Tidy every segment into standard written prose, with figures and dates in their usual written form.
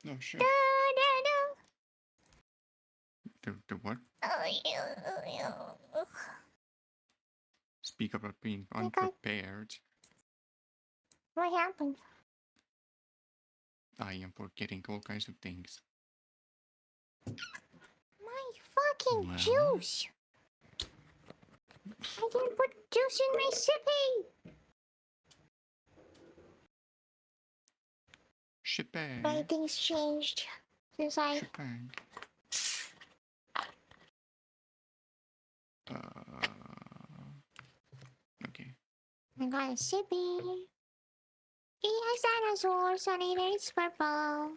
No shit. The what? Speak about being unprepared. What happened? I am forgetting all kinds of things. My fucking juice! I didn't put juice in my sippy! Shipping. Everything's changed since I... Shipping. Okay. I got a sippy. He has dinosaurs and it's purple.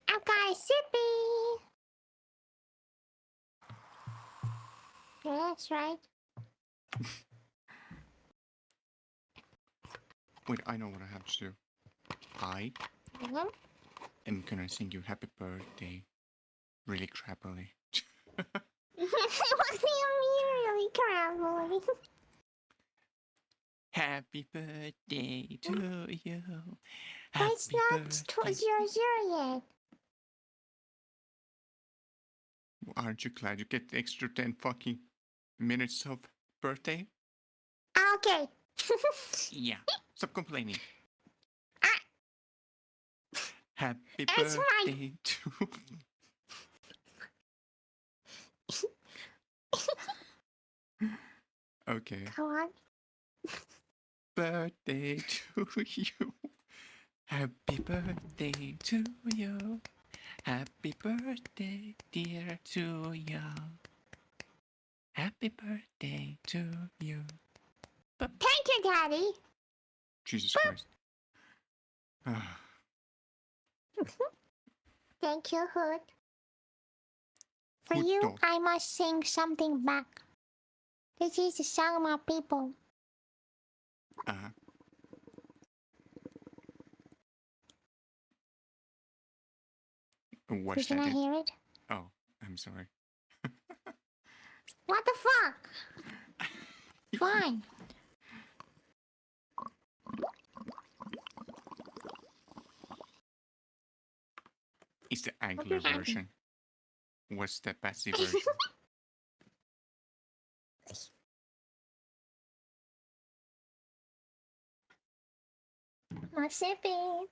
I've got a sippy. Yeah, that's right. Wait, I know what I have to do. I am gonna sing you happy birthday really crappily. What do you mean really crappily? Happy birthday to you. But it's not 0 yet. Aren't you glad you get the extra 10 fucking minutes of birthday? Okay. Yeah. Stop complaining. Happy It's birthday to... Okay. Come on. Birthday to you. Happy birthday to you. Happy birthday, dear to you. Happy birthday to you. Thank you, Daddy. Jesus Christ. Thank you, Hood. For Hood you, dog. I must sing something back. This is the song of my people. What's Can that? I hear it? Oh, I'm sorry. What the fuck? Fine. It's the Angler version. What's the passive version? My sippy.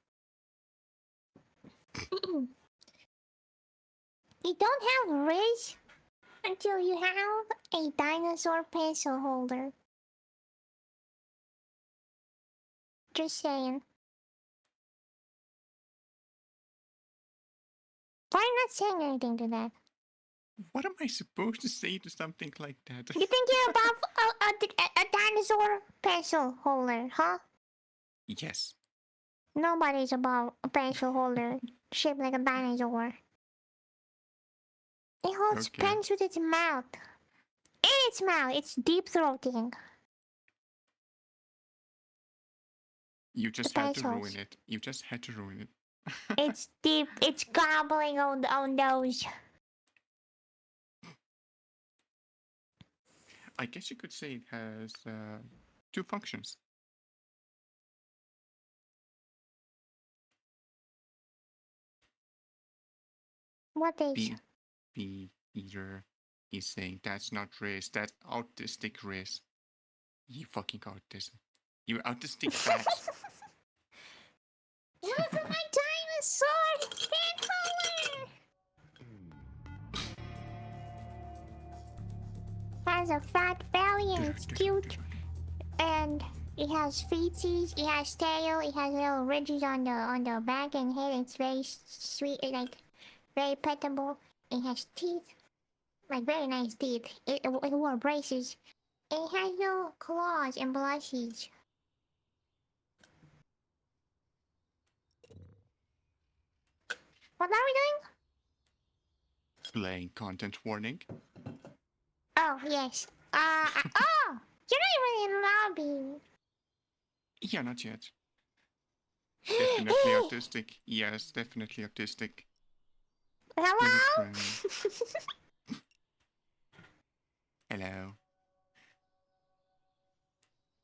You don't have a ridge until you have a dinosaur pencil holder. Just saying. Why are you not saying anything to that? What am I supposed to say to something like that? You think you're above a dinosaur pencil holder, huh? Yes. Nobody's above a pencil holder shaped like a dinosaur. It holds pens with its mouth. In its mouth, it's deep throating. You just had to ruin it. You just had to ruin it. It's deep. It's gobbling on those. I guess you could say it has two functions. What is? Peter is saying that's not race, that's autistic race. You fucking autism. You autistic cat. Look at my dinosaur pen holder! Has a fat belly and it's cute. And it has feetsies, it has tail, it has little ridges on the back and head. It's very sweet, like very petable. It has teeth, like very nice teeth. It wore braces. It has little claws and blushes. What are we doing? Playing content warning. Oh, yes. Oh! You're not even in lobby. Yeah, not yet. Definitely autistic. Yes, definitely autistic. Hello? Hello.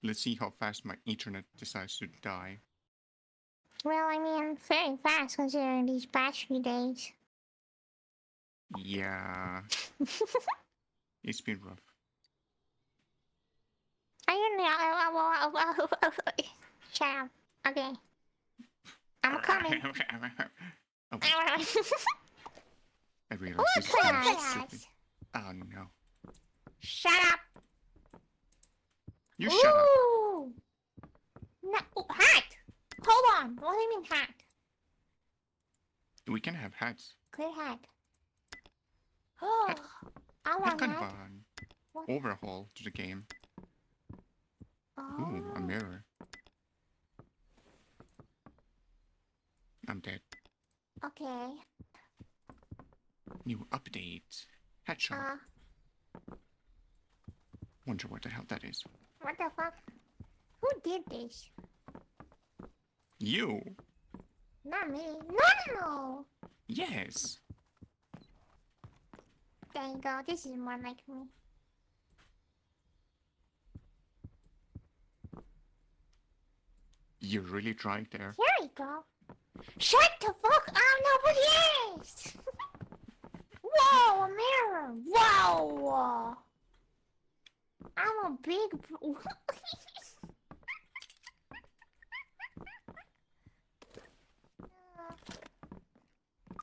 Let's see how fast my internet decides to die. Well, I mean, very fast considering these past few days. Yeah. It's been rough. I don't know. Shut up. Okay. I'm coming. Oh, wait, I realized this is Look kind at of us. stupid. Oh no. Shut up. You shut up. Ooh. No, hat. Hold on. What do you mean hat? We can have hats. Clear hat. Oh, Hat. I Hat want kind of hat. an What? overhaul to the game. Ooh, a Oh. mirror. I'm dead. Okay. New update. Hat shop. Wonder what the hell that is. What the fuck? Who did this? You? Not me. No. Yes. There you go. This is more like me. You really tried there. Here we go. Shut the fuck up. Nobody is. Whoa, a mirror. Wow. I'm a big.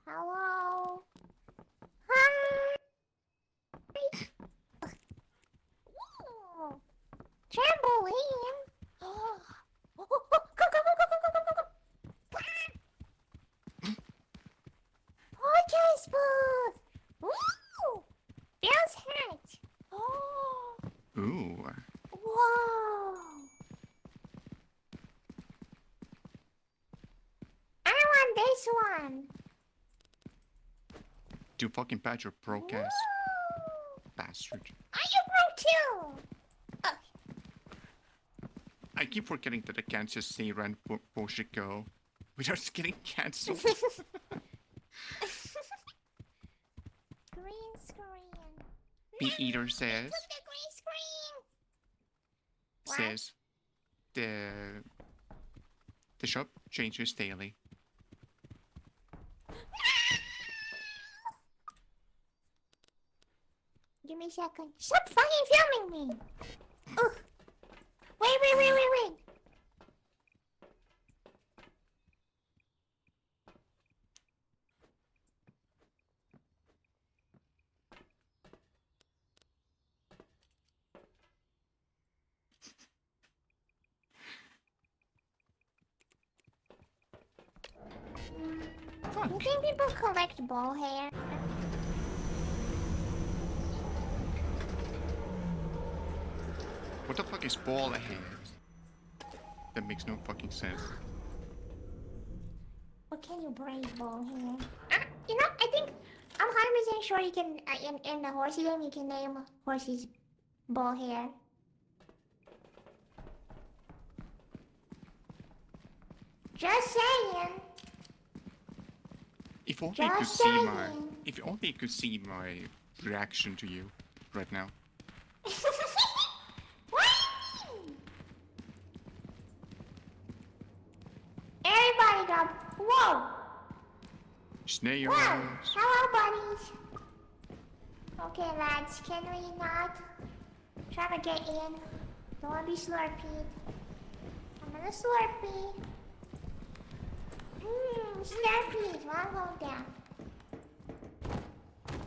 Hello. Hi. Whoa. Trampoline. Oh. Go, go, go, go, go, go, go, go, go. Podcast booth. Woo. Bill's hat. Oh. Ooh. Whoa. I want this one. Do fucking patch your broke ass. Woo. Bastard. Are you broke too? I keep forgetting that I can't just say random bullshit go without getting cancelled. Green screen. The eater says, Took the green screen. What? says, the shop changes daily. Give me a second. Stop fucking filming me. Ugh. Wait. Fuck. You think people collect ball hair? What the fuck is ball ahead? That makes no fucking sense. What can you braid ball hair? You know, I think I'm 100% sure you can in the horsey game you can name horses ball hair. Just saying. If only you could Just see saying. if only you could see my reaction to you right now. What? Everybody go. Whoa. Snails. Whoa. Hello, bunnies. Okay, lads, can we not try to get in? Don't wanna be slurpy. I'm gonna slurpee. Slurpees. Well, I'm going down.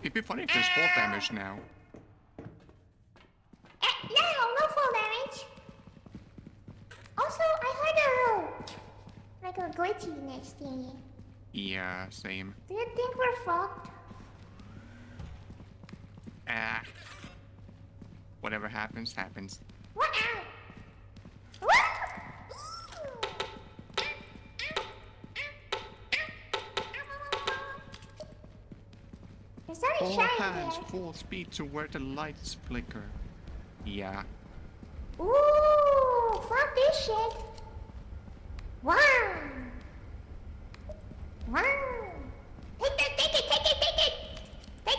It'd be funny if there's fall damage now. No full damage. Also, I heard a little, like a glitchiness thingy. Yeah, same. Do you think we're fucked? Ah. Whatever happens, happens. What? There's not a All shiny hands there. full speed to where the lights flicker. Yeah. Ooh, fuck this shit. Wow. Take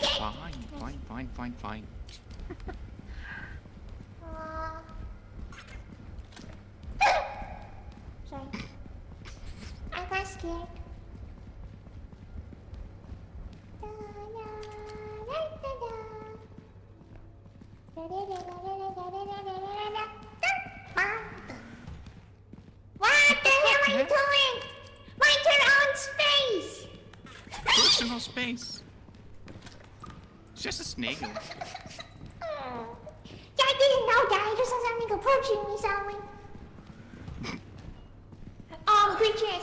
it. Fine. What the hell are you doing? Mind your own space! Personal space. It's just a snail. I didn't know that. I just saw something approaching me suddenly.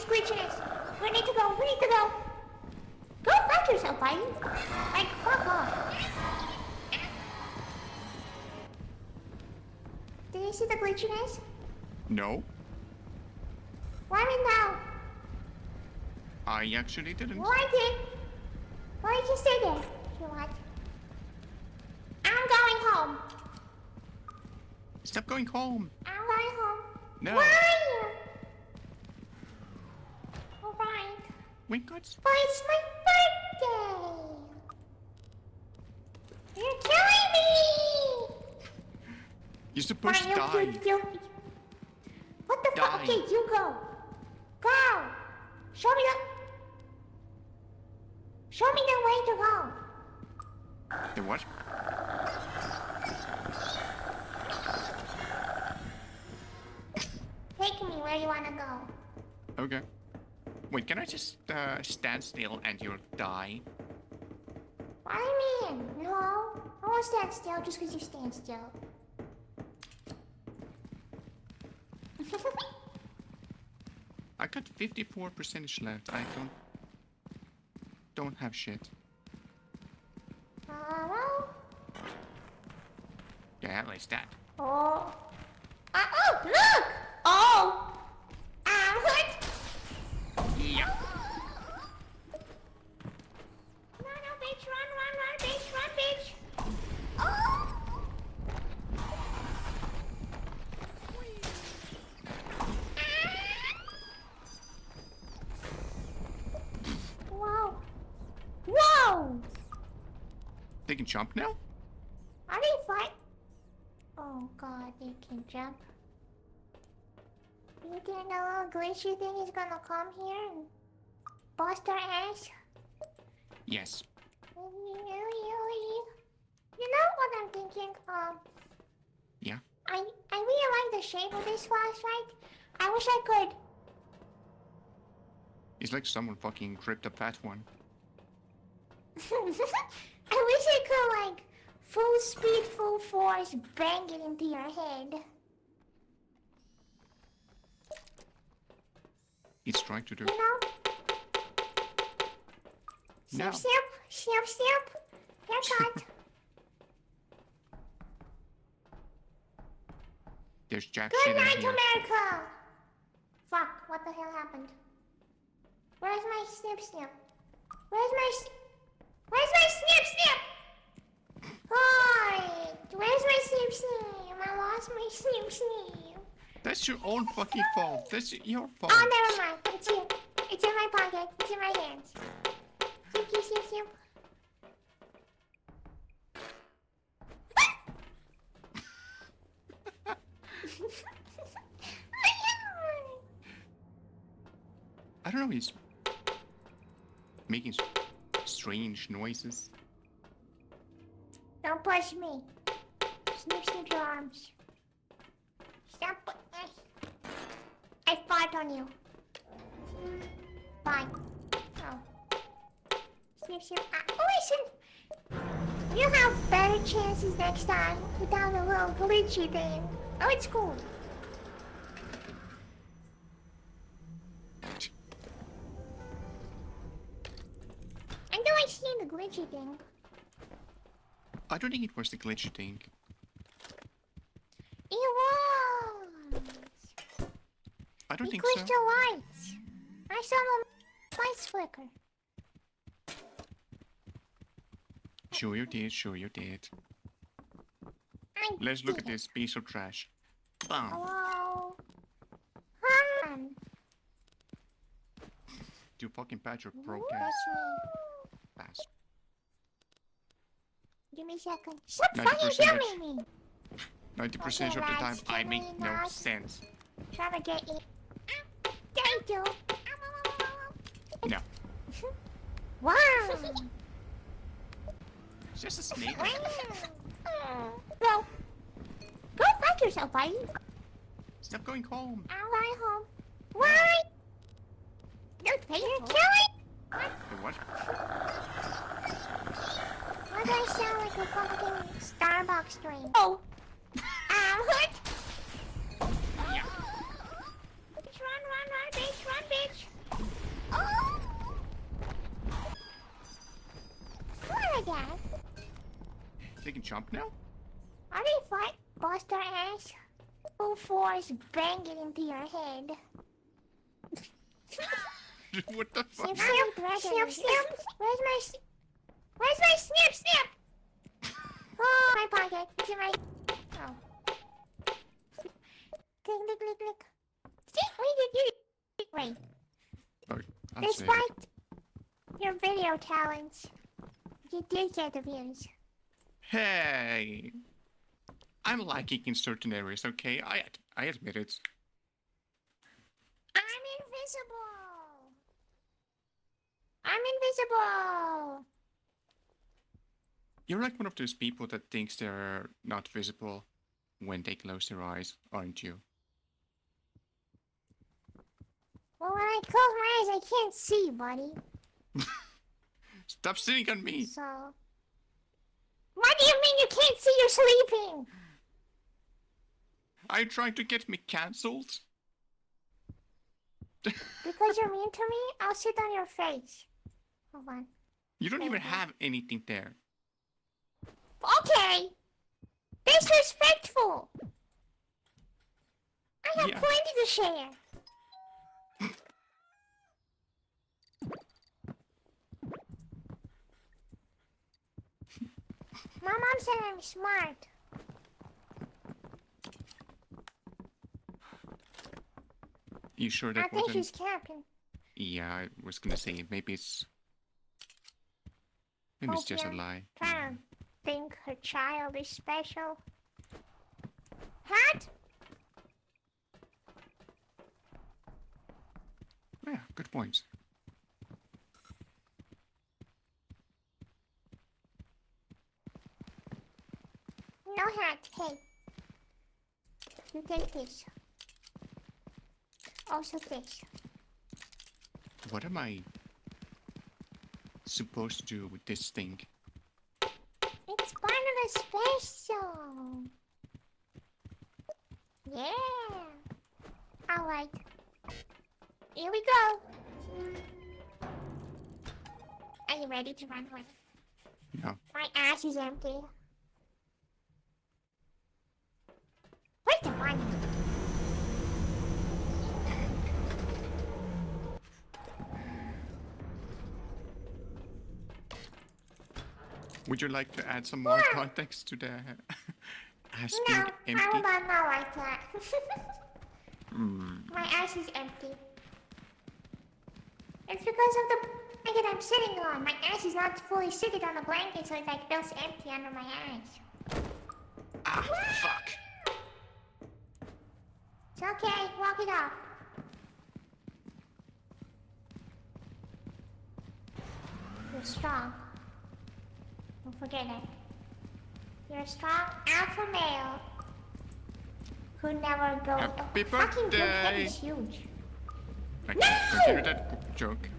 Glitchiness. We need to go. Go fight yourself, buddy. Like, fuck off. Did you see the glitchiness? No, Why me now? I actually didn't. Why did you stay there? You what? I'm going home. Stop going home. I'm going home. No. Why? Alright. We got. But it's my birthday! You're killing me! You're supposed to die. What the fuck? Die. Okay, you go. Go! Show me the way to go. The what? Take me where you wanna go. Okay. Wait, can I just stand still and you'll die? What do you mean? No. I won't stand still just because you stand still. I got 54% left. I don't have shit. Well. Yeah, at least that. Oh. Oh, look! Oh! Hurt! Yeah. No, bitch, run, bitch! Oh! Whoa! They can jump now? Are they fight? Oh god, they can jump. You think the little glitchy thing is gonna come here and bust our ass? Yes. You know what I'm thinking? Yeah. I really like the shape of this flashlight. I wish I could. It's like someone fucking gripped a fat one. I wish I could, like, full speed, full force, bang it into your head. It's trying to do. You know? No. Snip. Haircut. There's jack Good shit in night, here. America! Fuck, what the hell happened? Where's my snip? Where's my snip? Hi! Where's my snip? I lost my snip. That's your own fucking fault. That's your fault. Oh, never mind. It's here. It's in my pocket. It's in my hands. Snip. I don't know, he's making strange noises. Don't push me. Snip your arms. Stop. I fart on you. Fine. Oh. Snip. Oh, listen. You have better chances next time without a little glitchy thing. Oh, it's cool. I know I seen the glitchy thing. I don't think it was the glitchy thing. It was. I don't think glitched so. the lights. I saw the lights flicker. Sure you did. Let's look at this piece of trash. Bam. Hello? Hun. You fucking pat your broke That's ass. me. Bastard. Give me a second. Stop 90% fucking filming me. 90% of the Okay, time, lads, I give make me no that. sense. Trying to get you. Thank you. No. Wow. It's just a snake. No. yourself, buddy. Stop going home. I'm going home. Why? You're killing? What? Why do I sound like a fucking Starbucks drink? Oh! What? Yeah. Bitch, run, bitch, run, bitch! Oh! What like that? They can jump now? Are they fight? Buster ass? Full force banging into your head. What the fuck? Snip, snip! Where's my snip? Oh, my pocket. It's in my... Oh. Click. See? Wait. Sorry, I'll save it. Despite your video talents, you did get the views. Hey! I'm lacking in certain areas, okay? I admit it. I'm invisible! You're like one of those people that thinks they're not visible when they close their eyes, aren't you? Well, when I close my eyes, I can't see, buddy. Stop sitting on me! So... What do you mean you can't see? You're sleeping? Are you trying to get me cancelled? Because you're mean to me, I'll sit on your face. Hold on. You don't even have anything there. Okay! Disrespectful! I have Yeah. plenty to share. My mom said I'm smart. You sure I that think wasn't... she's camping. Yeah, I was gonna say, maybe it's... Maybe it's just a Okay. lie. Trying to think her child is special. Hat? Yeah, good point. No hat. Hey. You take this. Also this. What am I supposed to do with this thing? It's part of the special. Yeah. Alright. Here we go. Are you ready to run away? No. My ass is empty. Where's the money? Would you like to add some more Yeah. context to the ass No, being I empty? will not know like that. Hmm. My ass is empty. It's because of the blanket I'm sitting on. My ass is not fully seated on the blanket, so it like feels empty under my ass. Ah, fuck. It's okay, walk it off. You're strong. Don't forget it. You're a strong alpha male who never goes. Happy Fucking your head birthday. is huge. I No! can't consider that a joke.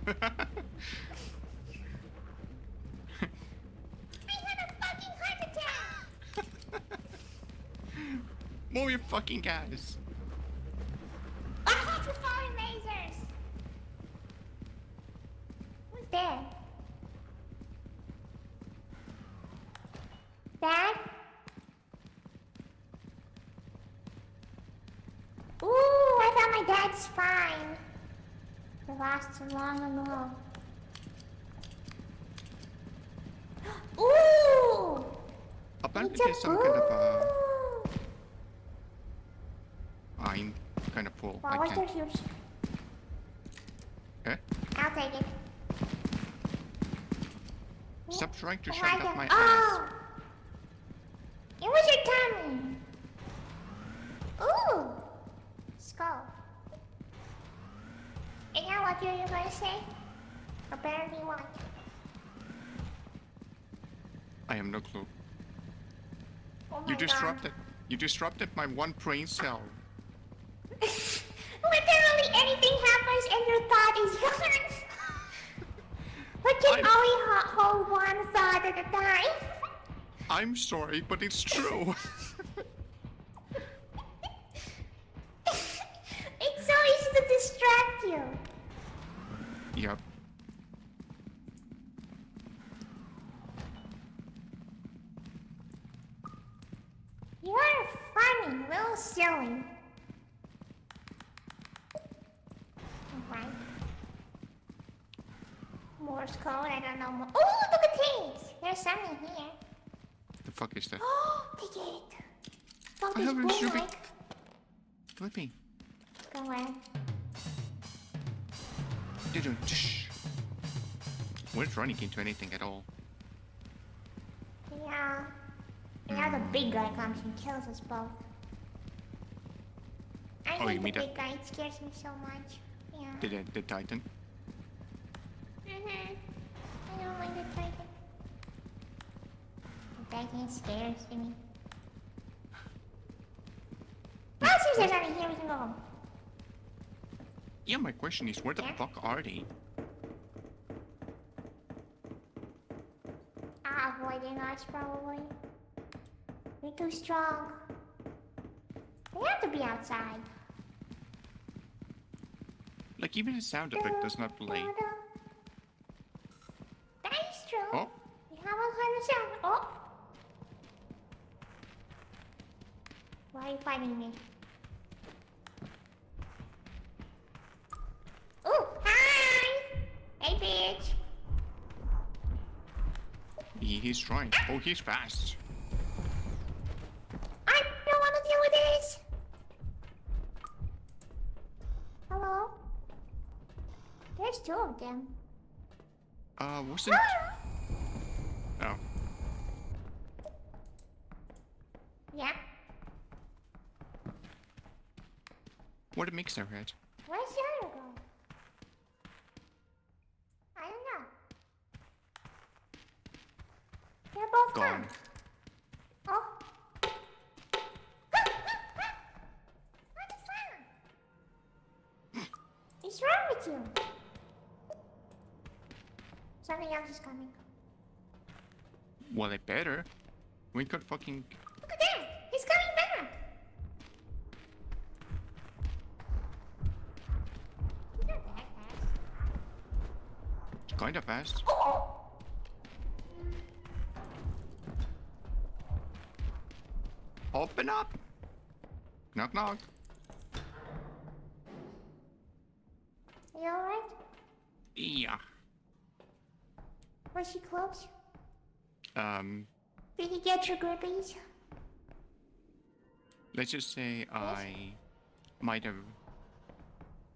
I had a fucking heart attack! Move your fucking ass. I have to falling lasers! Who's there? Dad? Ooh, I found my dad's spine. I lost it long ago. Ooh! Apparently It's a there's some kind of boo! I'm kind of full. Wow, I what's can't. their huge? Eh? I'll take it. Stop trying to Oh, shove I it up got- my oh! ass. It was your tummy! Ooh! Skull. And now what are you gonna say? Apparently what? I have no clue. Oh You my god. disrupted my one brain cell. Literally anything happens and your thought is gone. But you can only hold one thought at a time. I'm sorry, but it's true. It's so easy to distract you. Yep. You're funny, little silly. Okay. Morse code, I don't know more. Oh, look at these! There's something here. The fuck is that? Oh, ticket. Fuck I this haven't boom should be like. clipping. Go ahead. We're not running into anything at all. Yeah. And now the big guy comes and kills us both. I Oh, you hate the mean that- big guy, it scares me so much. Yeah. The Titan. I don't like the Titan. The Titan scares me. Oh, since there's nothing here, we can go home. Yeah, my question is, where the Yeah? fuck are they? Avoiding us, probably. We're too strong. They have to be outside. Like, even the sound effect does not play. That is true. Oh, We haven't heard a sound. Oh! Why are you fighting me? Oh, hi! Hey, bitch! he's trying. Oh, he's fast. I don't want to deal with this! Hello? There's two of them. Wasn't... Oh. Yeah? What a mixer head. Where's the other girl? I don't know. They're both Gone. gone. Oh. What the fuck? What's wrong with you? Something else is coming. Well, it better. We could fucking... Look at that! He's coming back! He's not that fast. Kinda fast. Oh! Open up! Knock knock. Are you alright? Yeah. Was she close? Did Did you get your grippies? let's just say I might have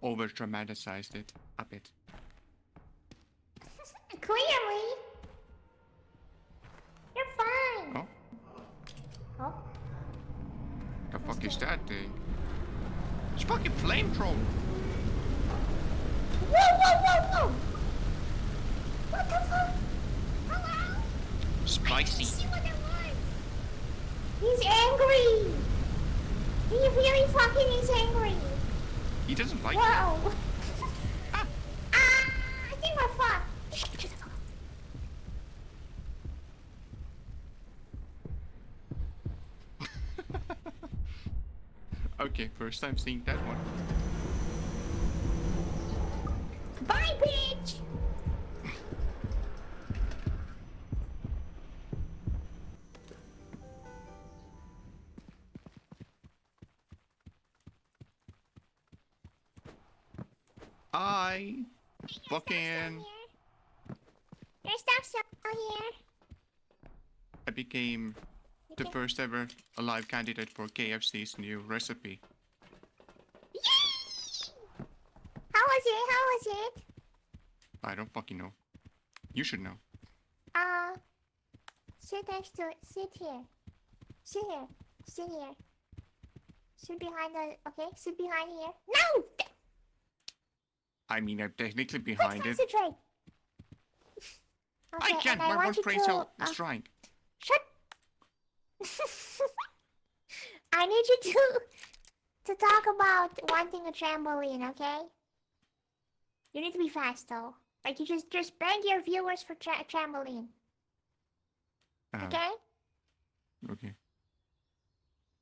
over-dramatized it a bit. Clearly! You're fine! Oh, Oh? the fuck is that thing? It's fucking flamethrower! Whoa, whoa, whoa, whoa! What the fuck? Hello? Spicy. See what it was? He's angry! He really fucking is angry! He doesn't like it. Whoa! I think we're fucked! Shut the fuck up. Okay, first time seeing that one. Bye, bitch! I fucking... Your stuff's still here. I became the first ever alive candidate for KFC's new recipe. Yay! How was it? How was it? I don't fucking know. You should know. Sit next to it. Sit here. Sit here. Sit here. Sit behind the... Okay, sit behind here. No! I mean, I'm technically behind it. Concentrate. I can't. My one brain cell is trying. Shut. I need you to talk about wanting a trampoline, okay? You need to be fast though. Like you just beg your viewers for trampoline. Okay? Okay.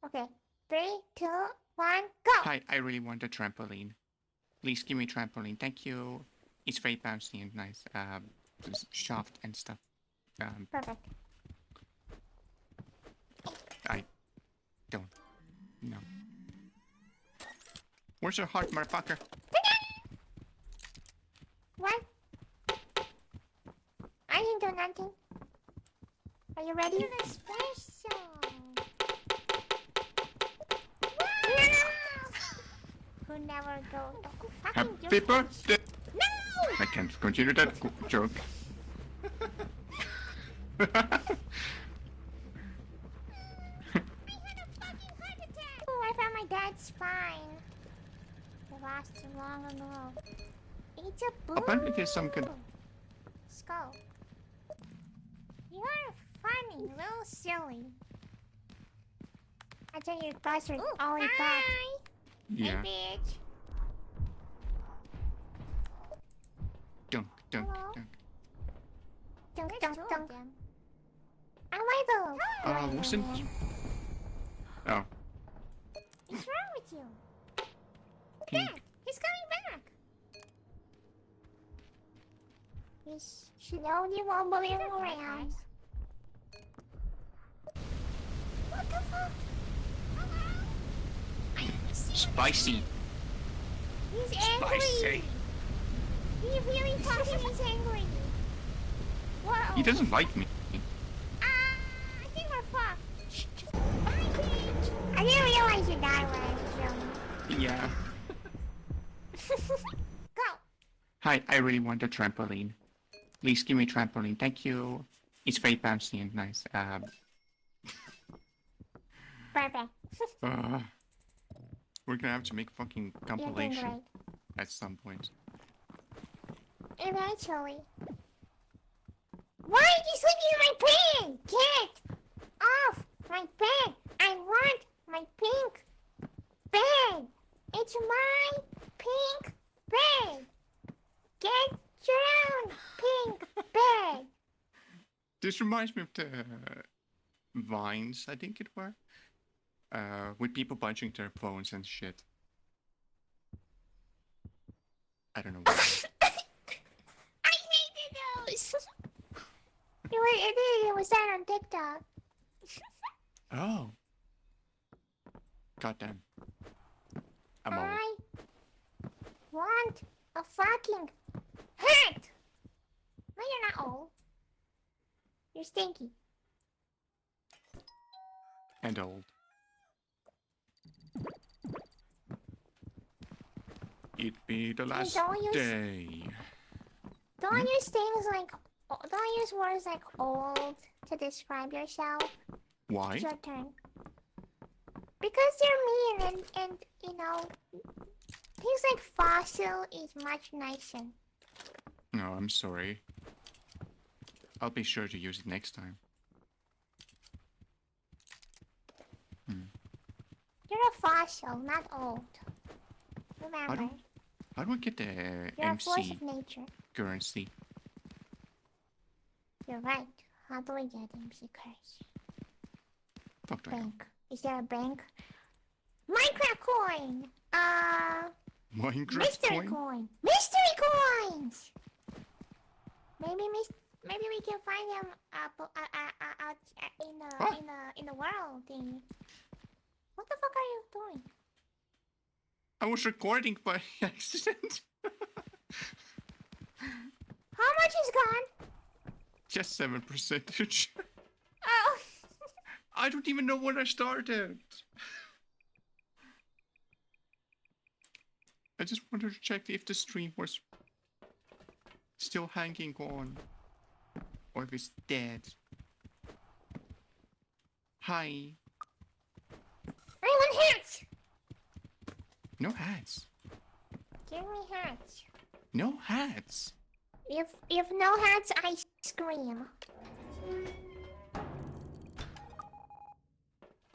Okay. 3, 2, 1, go! Hi, I really want a trampoline. Please give me trampoline. Thank you. It's very bouncy and nice. Soft and stuff. Perfect. I don't know. Where's your heart, motherfucker? What? I didn't do nothing. Are you ready? You're special. Who never goes. Happy birthday! No! I can't continue that joke. Oh, I found my dad's spine. It lost too long ago. It's a boo. Apparently there's some good... Skull. You're funny, little silly. I tell you, buzzard always got. Yeah. Hey, bitch. Dunk, dunk, Hello? dunk. Dunk, dunk, dunk. I like those. Wasn't... Oh. What's wrong with you? Pink. Dad, he's coming back. He's slowly wobbling around. What the fuck? Hello? I didn't see him. Spicy. He's angry. Spicy. He really fucking is angry. Whoa. He doesn't like me. I think we're fucked. Bye, bitch. I didn't realize you died when I was young. Yeah. Go. Hi, I really want a trampoline. Please give me trampoline. Thank you. It's very bouncy and nice. Perfect. We're gonna have to make fucking You're doing compilation great. at some point. Eventually. Why are you sleeping in my bed? Get off my bed. I want my pink bed. It's my pink bed. Get your own pink bed. This reminds me of the Vines, I think it were. With people punching their phones and shit. I don't know why. I hated those. It was that on TikTok. Oh. Goddamn. I'm old. I want a fucking hat. No, you're not old. You're stinky. And old. It'd be the last don't use- day. Don't use things like. Don't use words like old to describe yourself. Why? It's your turn. Because they're mean and you know, things like fossil is much nicer. No, I'm sorry. I'll be sure to use it next time. You're a fossil, not old. Remember, How do I get the you're a force MC of nature. currency? You're right. How do we get MC currency? Fuck do I know. Bank. Is there a bank? Minecraft coin! Minecraft Mystery coin? coin! Mystery coins! Maybe we can find them out in the world thing. What the fuck are you doing? I was recording by accident. How much is gone? Just 7%. Oh. I don't even know when I started. I just wanted to check if the stream was still hanging on. Or if it's dead. Hi. I want hats! No hats. Give me hats. No hats. If no hats, I scream.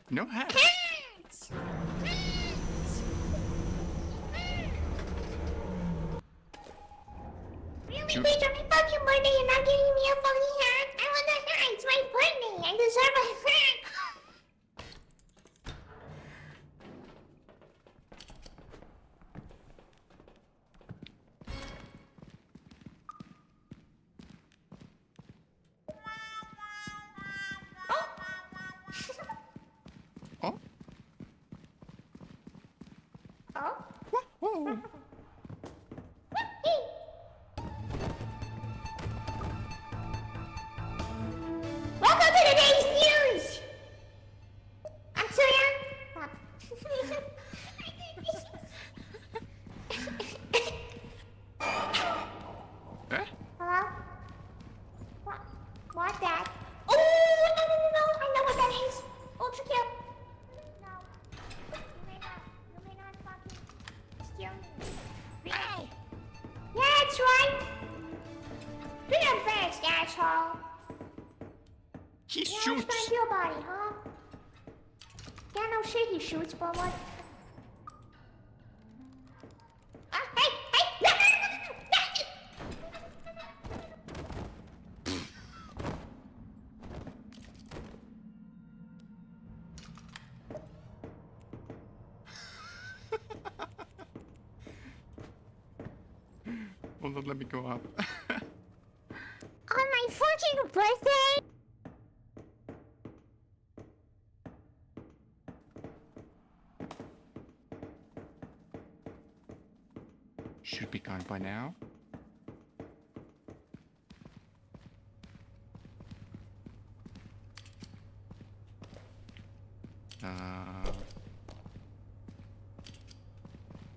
No hats. Hats! Really, bitch, on my fucking birthday, you're not giving me a fucking hat? I want a hat. It's my birthday. I deserve a hat. Oh. Oh? Whoa. Welcome to today's news! I'm Chuunya. Eh? Hello? What? What that? Oh, no. I know what that is. Ultra kill. No. You may not fucking steal me. Hey! Yeah, that's right. Be the best, asshole. He Yeah, shoots. what's gonna do about it, huh? Yeah, no shit, he shoots, but what? Hey! Hold on, let me go up. On my fucking birthday? Should be gone by now.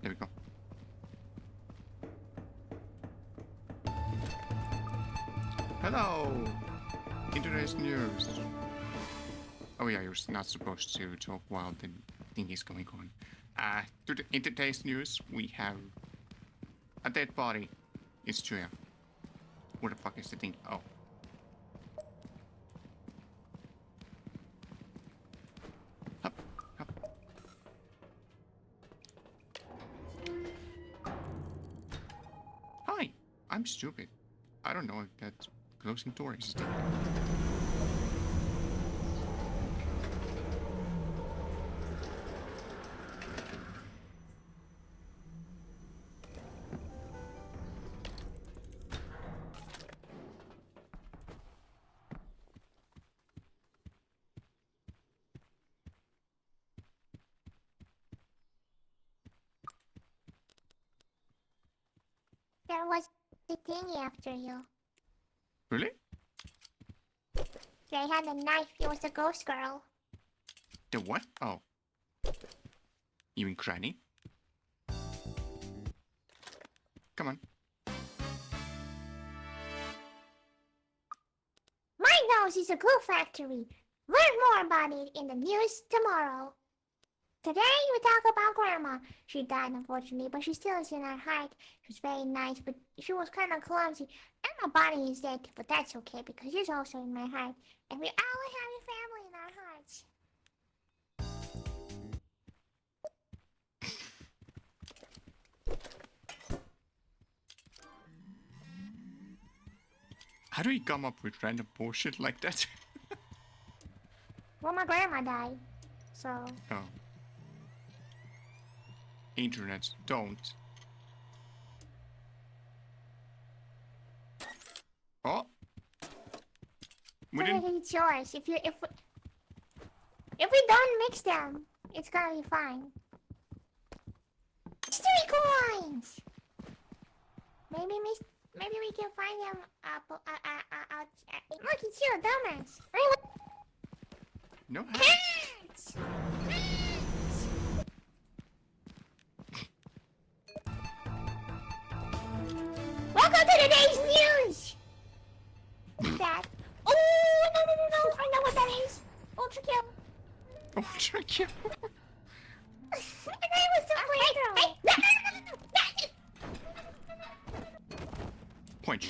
There we go. Hello! In today's news. Oh yeah, you're not supposed to talk while the thing is going on. In today's news, we have a dead body. It's Chuunya. What the fuck is the thing? Oh. Up. Hi, I'm stupid. I don't know if that closing door is still. There was a thingy after you. Really? They had a knife. It was a ghost girl. The what? Oh. You mean Granny? Come on. My nose is a glue factory. Learn more about it in the news tomorrow. Today we talk about Grandma. She died unfortunately, but she still is in our heart. She was very nice, but she was kind of clumsy. And my body is dead, but that's okay because she's also in my heart. And we always have a family in our hearts. How do you come up with random bullshit like that? Well, my grandma died, so... Oh. Internet, don't. Oh. We didn't. It's yours. If we don't mix them, it's gonna be fine. It's 3 coins. Maybe we can find them out. Look, it's you, dumbass. No. Cats! Welcome to today's news. That. Oh no! I know what that is. Ultra kill. Oh, trick you. And I was the playthrough. Punch.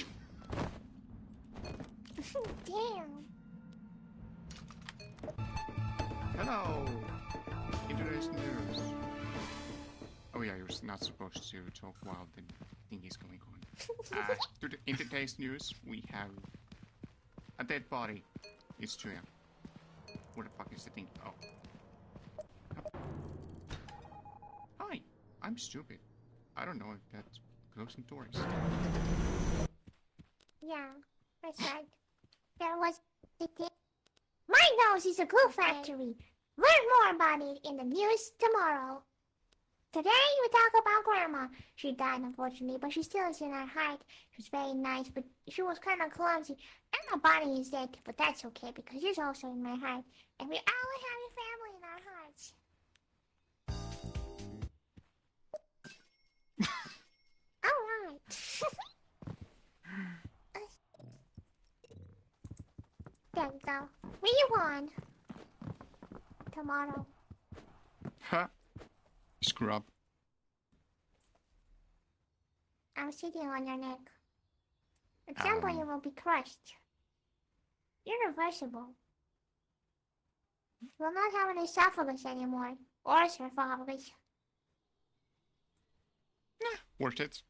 Damn. Hello. in today's news. Oh yeah, you're not supposed to talk while the thing is going on. In today's news, we have a dead body. It's chuunya. Where the fuck is the thing? Oh. Hi, I'm stupid. I don't know if that's closing doors. Yeah, that's right. There was the thing. My nose is a glue factory. Learn more about it in the news tomorrow. Today we talk about Grandma. She died unfortunately, but she still is in our heart. She was very nice, but she was kind of clumsy. And my body is dead, but that's okay because she's also in my heart. And we all have a family in our hearts. Alright. There you go. We won. Tomorrow. Huh? Scrub. I'm sitting on your neck. At some point you will be crushed. Irreversible. You will not have an esophagus anymore. Or sarcophagus. Worth it.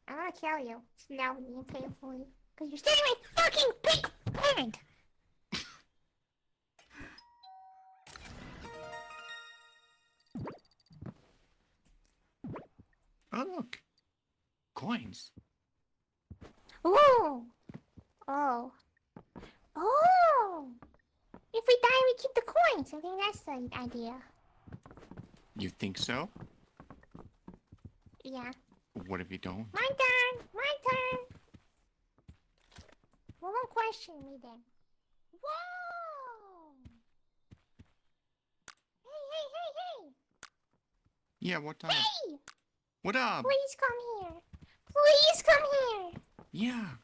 I'm gonna kill you slowly and painfully. Because you're stealing my fucking pink parent! Oh look. Coins. Ooh! Oh. Oh! If we die, we keep the coins. I think that's the idea. You think so? Yeah. What if you don't? My turn! My turn! Well, don't question me then. Whoa! Hey! Yeah, what up? Hey! What up? Please come here. Please come here. Yeah.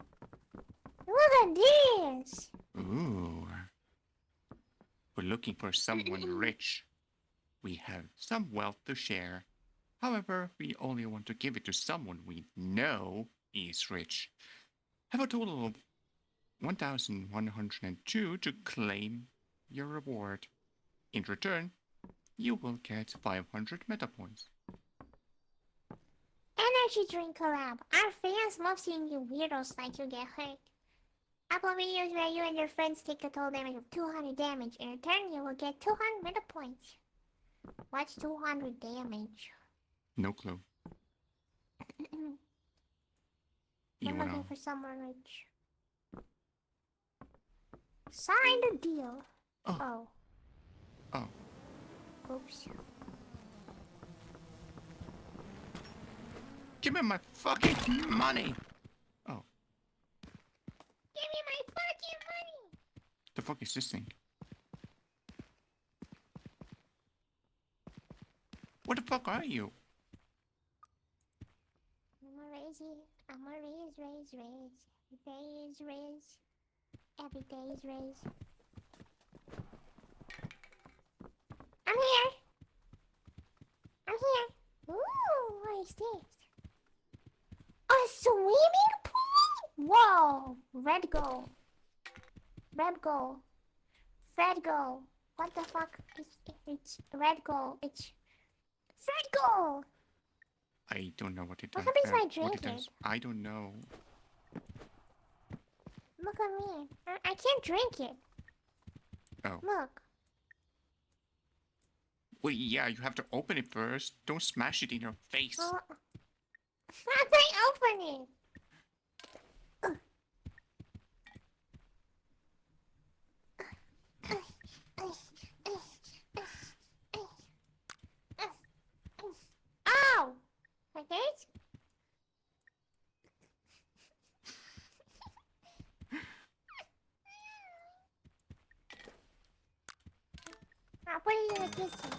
Look at this. Ooh. We're looking for someone rich. We have some wealth to share. However, we only want to give it to someone we know is rich. Have a total of 1,102 to claim your reward. In return, you will get 500 meta points. Energy drink collab. Our fans love seeing you weirdos like you get hurt. Upload videos where you and your friends take a total damage of 200 damage. In return, you will get 200 meta points. What's 200 damage? No clue. I'm looking for someone rich. Sign the deal. Oh. Oops. Give me my fucking money! Oh. Give me my fucking money! The fuck is this thing? What the fuck are you? I'm a raise. Every day is raise. Every day is raise. I'm here. Ooh, what is this? A swimming pool? Whoa! Red goal. Red goal. What the fuck is it's red goal? It's red goal. I don't know what it What does. happens if I drink it? I don't know. Look at me. I can't drink it. Oh. Look. Well, yeah, you have to open it first. Don't smash it in your face. How do I open it? Ow! Like this? I'll put it in the kitchen.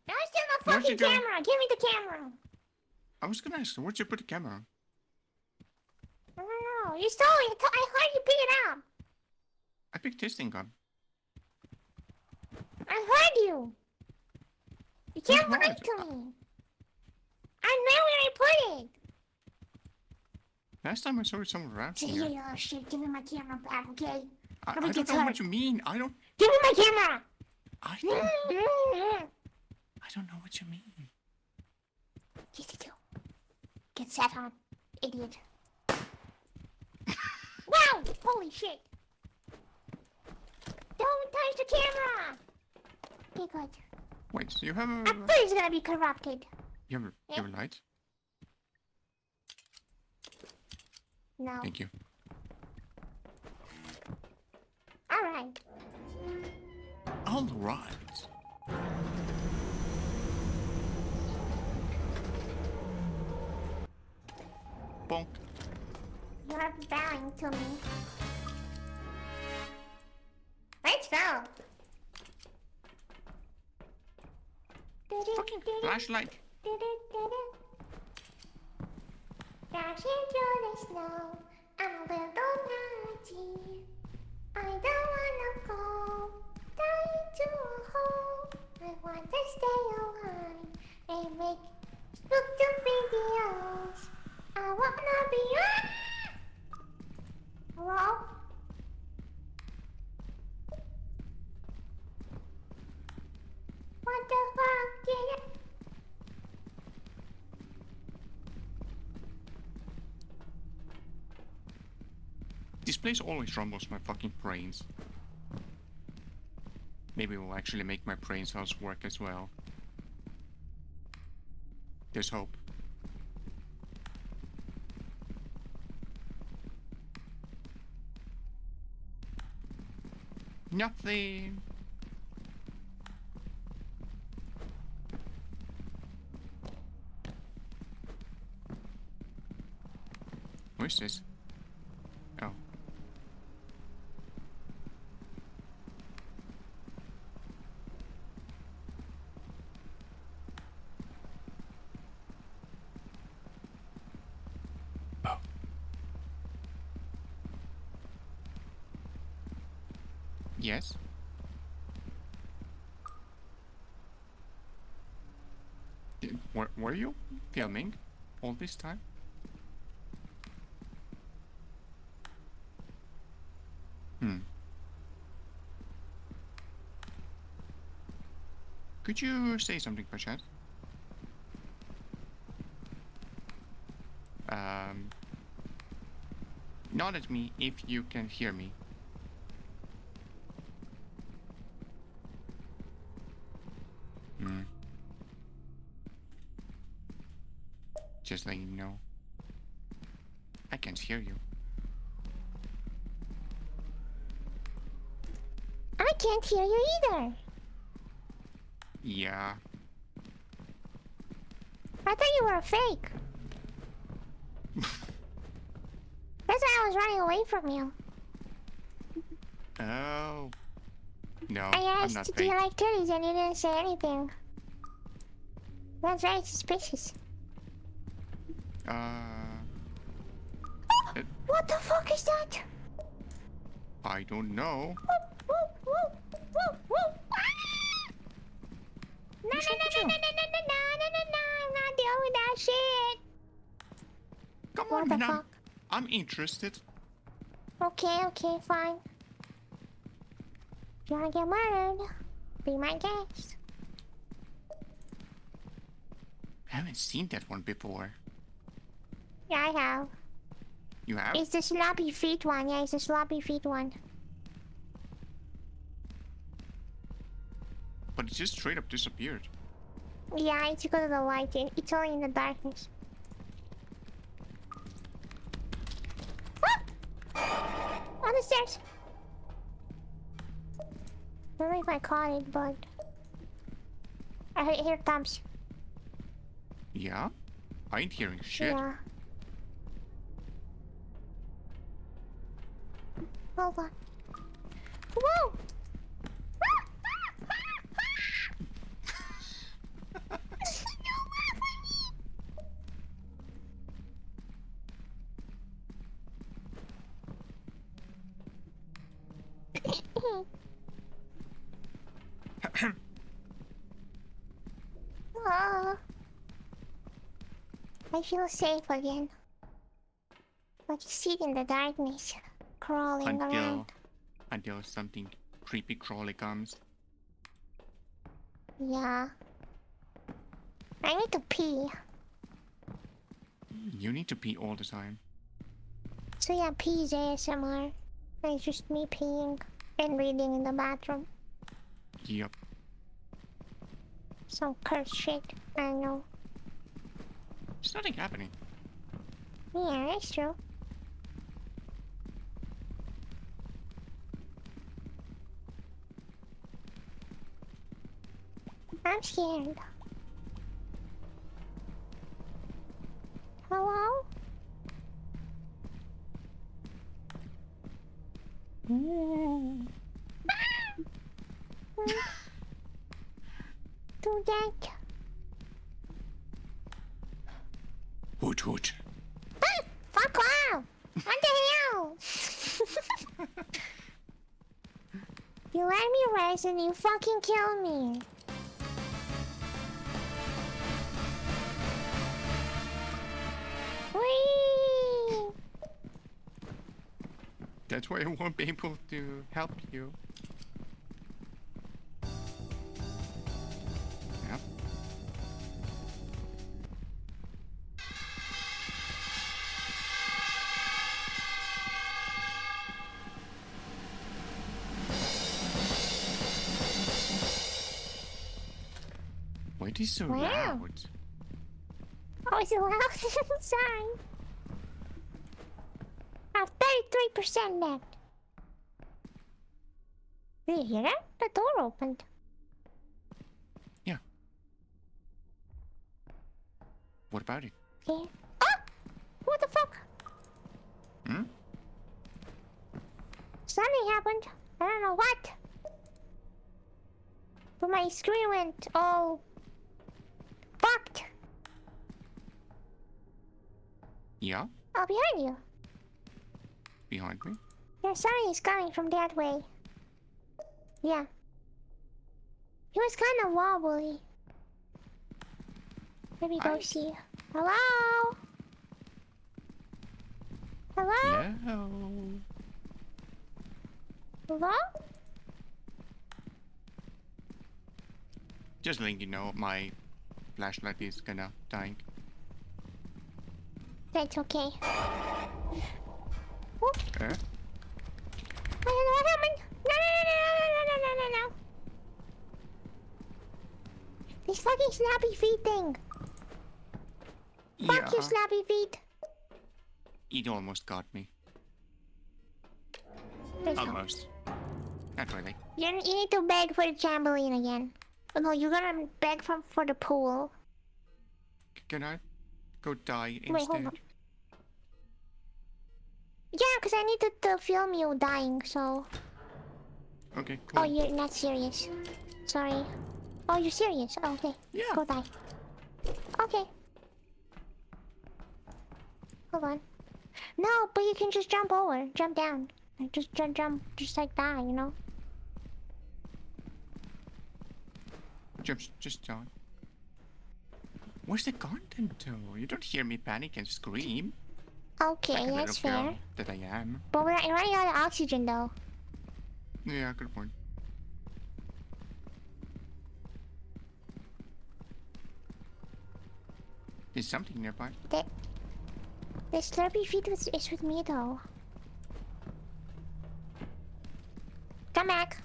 Now it's in the Where'd you fucking go? camera! Give me the camera! I was gonna ask, where'd you put the camera? I don't know. You stole it. I heard you pick it up. I picked this thing up. I heard you. You can't What? lie to me. I know where I put it. Last time I saw it somewhere around Say, here. hey, oh shit, give me my camera back, okay? I Nobody don't gets know hurt. what you mean. I don't Give me my camera! I don't know what you mean. Yes, you do. Get sat on, idiot. Wow! Holy shit! Don't touch the camera! Be good. Wait, you have a I'm pretty gonna be corrupted. you have a light? No. Thank you. Alright. All right. Bonk. You're bowing to me. Let's go. Fucking flashlight. Dashing through the snow, I'm a little naughty. I don't wanna go down into a hole. I want to stay alive and make spooky videos. I wanna be. Hello? What the fuck did it? This place always rumbles my fucking brains. Maybe it will actually make my brain cells work as well. There's hope. Nothing. Where's this? Oh. Oh. Yes. Were you filming all this time? Could you say something, perchance? Nod at me if you can hear me. Just letting you know. I can't hear you. I can't hear you either. Yeah. I thought you were a fake. That's why I was running away from you. Oh. No, I I'm asked, not do fake. you like titties? And you didn't say anything. That's very suspicious. What the fuck is that? I don't know. Whoop, whoop, whoop, whoop, whoop. Ah! No, no, no, no, no, no, no, no, no, no, no, I'm not doing that shit. Come What on, the man. fuck? I'm interested. Okay, okay, fine. If you wanna get murdered, be my guest. I haven't seen that one before. Yeah, I have. You have? It's the sloppy feet one. Yeah, it's the sloppy feet one. But it just straight up disappeared. Yeah, it's because of the light. It's only in the darkness. Ah! On the stairs. I don't know if I caught it, but I hear thumbs. Yeah? I ain't hearing shit. Yeah. Hold on. Whoa! I feel safe again. Like you sit in the darkness, crawling around. Until something creepy crawly comes. Yeah. I need to pee. You need to pee all the time. So yeah, pee is ASMR. It's just me peeing and reading in the bathroom. Yup. Some cursed shit. I know. There's nothing happening. Yeah, that's true. I'm scared. Hello? Do that. Hoot hoot. Ah, fuck off! What the hell? You let me rest and you fucking kill me. Whee! That's why I won't be able to help you. Yep. Why is it so Wow. loud? Oh, is it loud? Sorry. I have 33% left. Did you hear that? The door opened. Yeah. What about it? Okay. Ah! What the fuck? Hmm? Something happened. I don't know what. But my screen went all fucked. Yeah? Oh, behind you. Behind me? Yeah, something is coming from that way. Yeah. He was kind of wobbly. Let me go Nice. see. Hello? Hello? Hello? Hello? Just letting you know, my flashlight is kinda dying. That's okay. Whoop. Eh? I don't know what happened. No. This fucking snappy feet thing. Fuck you, snappy feet. It almost got me. Let's go. Almost. Not really. You need to beg for the trampoline again. Oh, no, you're gonna beg for the pool. Can I go die Wait, hold instead? on. Yeah, because I needed to film you dying, so... Okay, cool. Oh, you're not serious. Sorry. Oh, you're serious? Oh, okay. Yeah. Go die. Okay. Hold on. No, but you can just jump over. Jump down. Like, just jump. Just like that, you know? Just die. Where's the content though? You don't hear me panic and scream. Okay, Like a little that's girl fair. that I am. But we're running out of oxygen, though. Yeah, good point. There's something nearby. The slurpy feet is with me, though. Come back.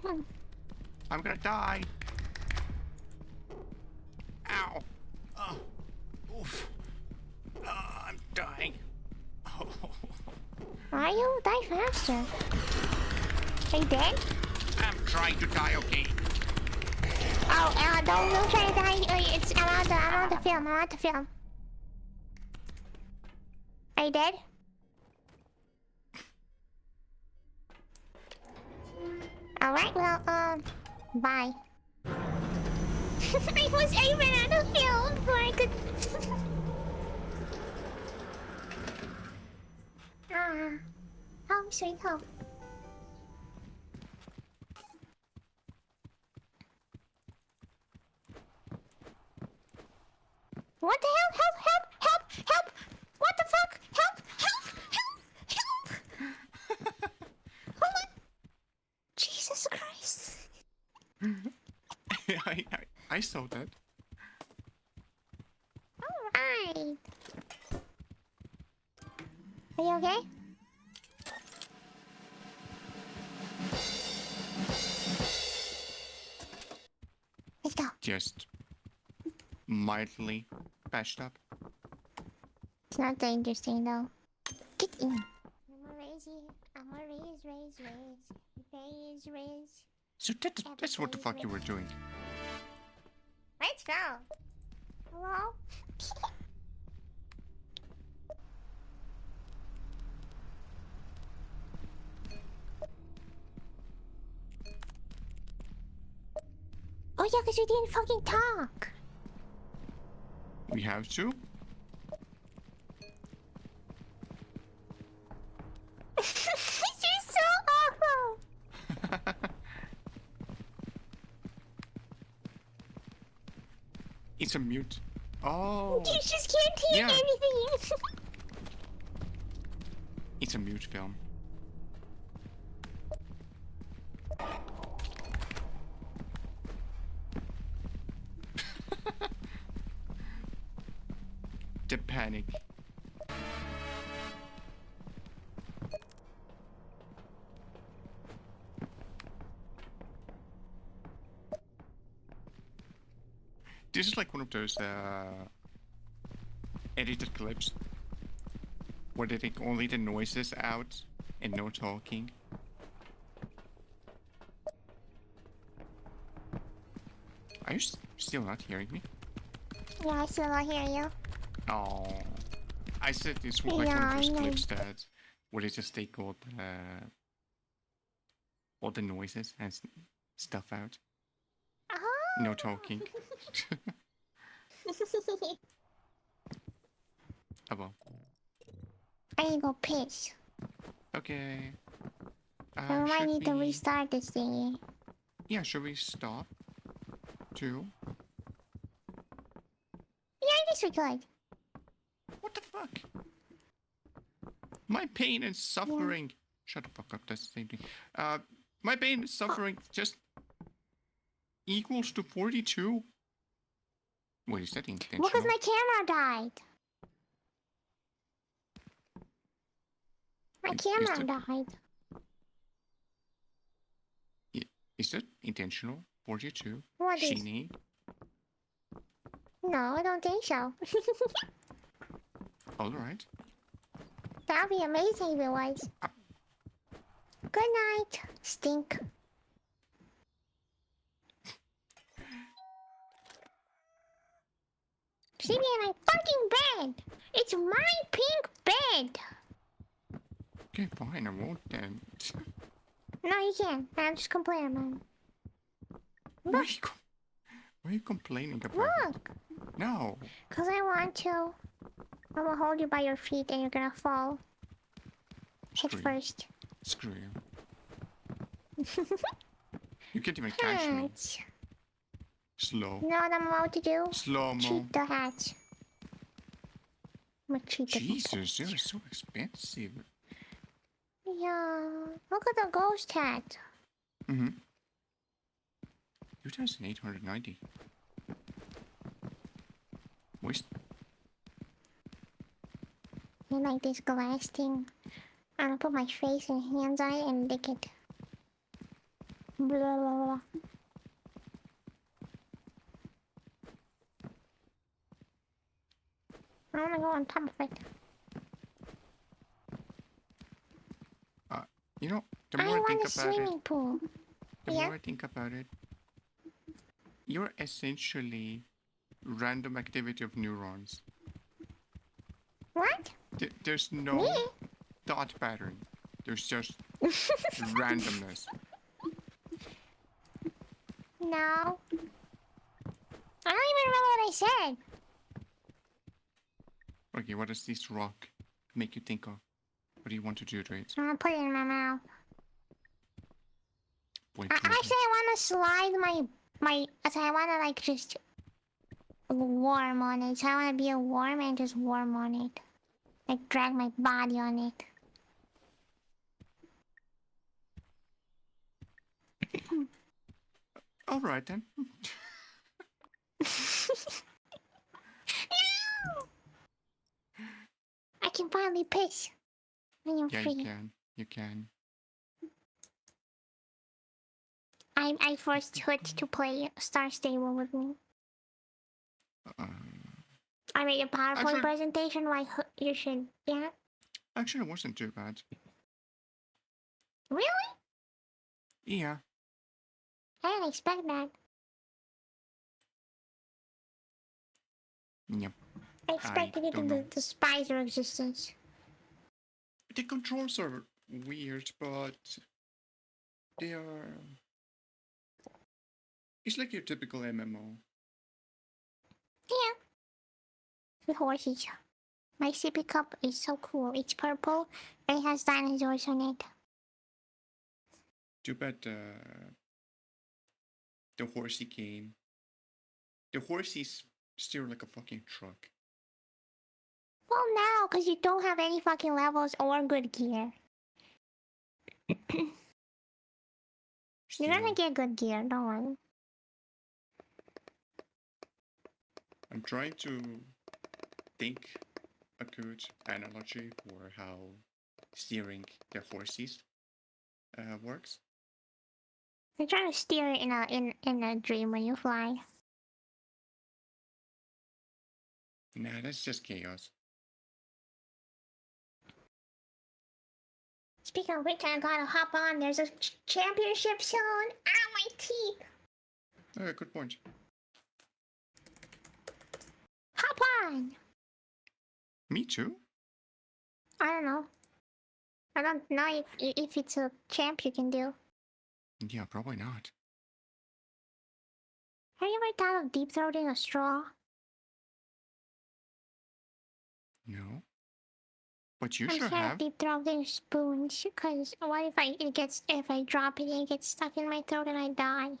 Come. I'm gonna die. Ow. Oof. I'm dying. Oh. Are you? Die faster. Are you dead? I'm trying to die, okay? Oh, don't try to die. It's I'm on the film. I'm on the film. Are you dead? Alright, well, bye. I ran out of film before I could... home sweet home. What the hell? Help! saw that. Alright. Are you okay? Let's go. Just mildly patched up. It's not that interesting though. Get in. I'm a raise. So that's what the fuck you were doing. Let's go. Hello? Oh yeah, because we didn't fucking talk. We have to. This is so awful. It's a mute. Oh. You just can't hear Yeah. anything. It's a mute film. The panic. This is like one of those edited clips where they take only the noises out and no talking. Are you still not hearing me? Yeah, I still don't hear you. Oh, I said this was like one Yeah, of those I know. clips that where they just take all the noises and stuff out. Oh. No talking. Oh well. I need to go piss. Okay. I might Should need to we- restart this thingy. Yeah, should we stop? Too? Yeah, I guess we could. What the fuck? My pain and suffering. Shut the fuck up. That's the same thing. My pain and suffering just equals to 42. Wait, is that intentional? Well, because my camera died. My Is camera that- died. Is that intentional? 42? What is? Sheenie? No, I don't think so. Alright. That'd be amazing if it was. Good night, stink. Sleeping in my fucking bed. It's my pink bed. Okay, fine, I won't then. No, you can't. I'm just complaining, man. Why are you complaining about it? Look, No. cause I want to. I'm gonna hold you by your feet, and you're gonna fall head Screw you. first. Screw you. You can't even catch me. Hatch. Slow. You know what I'm about to do? Slow-mo. Cheat the hatch. I'm gonna cheat the Jesus, you're so expensive. Yeah. Look at the ghost hat. Mm-hmm. 2,890. Waste. You like this glass thing? I'm gonna put my face and hands on it and lick it. Blah, blah, blah. I wanna go on top of it. You know, the I more I think want a about it, swimming pool. the Yeah? more I think about it, you're essentially random activity of neurons. What? There's no Me? thought pattern. There's just randomness. No. I don't even remember what I said. Okay, what does this rock make you think of? What do you want to do to it? I'm gonna put it in my mouth. Wait, Actually, I wanna slide I wanna like just warm on it. So I wanna be a worm and just warm on it. Like drag my body on it. all right then. can finally piss when you're Yeah, free. you can. You can. I forced Hood to play Star Stable with me. I made a PowerPoint Actually- presentation why you should. Yeah. Actually, it wasn't too bad. Really? Yeah. I didn't expect that. Yep. I expected it don't to know. despise your existence. The controls are weird, but they are. It's like your typical MMO. Yeah. The horses. My sippy cup is so cool. It's purple and it has dinosaurs on it. Too bad the horsey came. The horsey's still like a fucking truck. Well, now, because you don't have any fucking levels or good gear. You're gonna Still, get good gear, don't worry. I'm trying to think a good analogy for how steering the horses works. You're trying to steer it in a dream when you fly. Nah, that's just chaos. Speaking of which, I gotta hop on. There's a championship soon. Ah, my teeth. Good point. Hop on. Me too? I don't know. I don't know if it's a champ you can do. Yeah, probably not. Have you ever thought of deep throating a straw? No. But you I'm sure scared have. of deep throating spoons, because what if if I drop it and it gets stuck in my throat and I die?